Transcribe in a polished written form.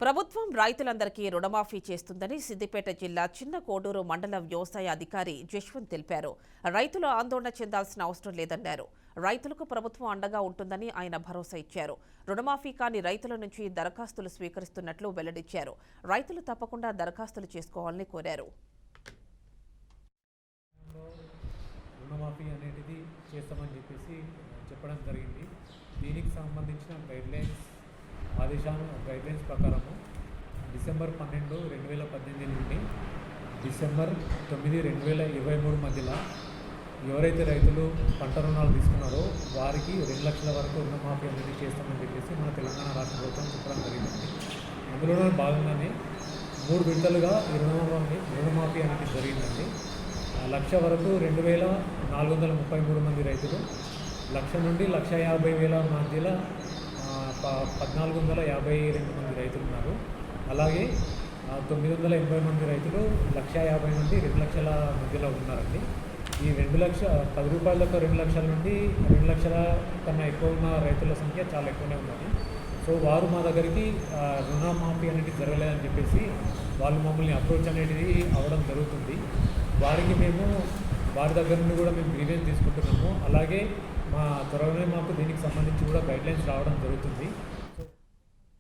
ప్రభుత్వం రైతులందరికీ రుణమాఫీ చేస్తుందని సిద్దిపేట జిల్లా చిన్న కోడూరు మండల వ్యవసాయ అధికారి జశ్వంత్ తెలిపారు. రైతులు ఆందోళన చెందాల్సిన అవసరం లేదన్నారు. రైతులకు ప్రభుత్వం అండగా ఉంటుందని ఆయన భరోసా ఇచ్చారు. రుణమాఫీ కాని రైతుల నుంచి దరఖాస్తులు స్వీకరిస్తున్నట్లు వెల్లడించారు. రైతులు తప్పకుండా దరఖాస్తులు చేసుకోవాలని కోరారు. రుణమాఫీ అనేది చేస్తామని చెప్పడం జరిగింది. దీనికి సంబంధించిన గైడ్లైన్స్ ప్రకారము డిసెంబర్ 12, 2018 నుండి డిసెంబర్ 9, 2023 మధ్యలో ఎవరైతే రైతులు పంట రుణాలు తీసుకున్నారో వారికి 2 లక్షల వరకు రుణమాఫీ అనేది చేస్తామని మన తెలంగాణ రాష్ట్ర ప్రభుత్వం చెప్పడం జరిగింది. అందులోనే భాగంగానే 3 విడతలుగా ఈ రుణమాఫీ అనేది జరిగిందండి. 1 లక్ష వరకు 2,433 మంది రైతులు, 1 లక్ష నుండి 1,50,000 మధ్యలో 1,452 మంది రైతులు ఉన్నారు. అలాగే 980 మంది రైతులు 1,50,000 నుండి 2 లక్షల మధ్యలో ఉన్నారండి. ఈ 10 రూపాయలకు 2 లక్షల నుండి 2 లక్షల కన్నా ఎక్కువ ఉన్న రైతుల సంఖ్య చాలా ఎక్కువనే ఉన్నది. సో వారు మా దగ్గరికి రుణమాఫీ అనేది జరగలేదని వాళ్ళు మమ్మల్ని అప్రోచ్ అనేది అవ్వడం జరుగుతుంది. వారి దగ్గర నుండి కూడా మేము గ్రీవెన్స్ తీసుకుంటున్నాము. అలాగే త్వరలోనే మాకు దీనికి సంబంధించి కూడా గైడ్లైన్స్ రావడం జరుగుతుంది.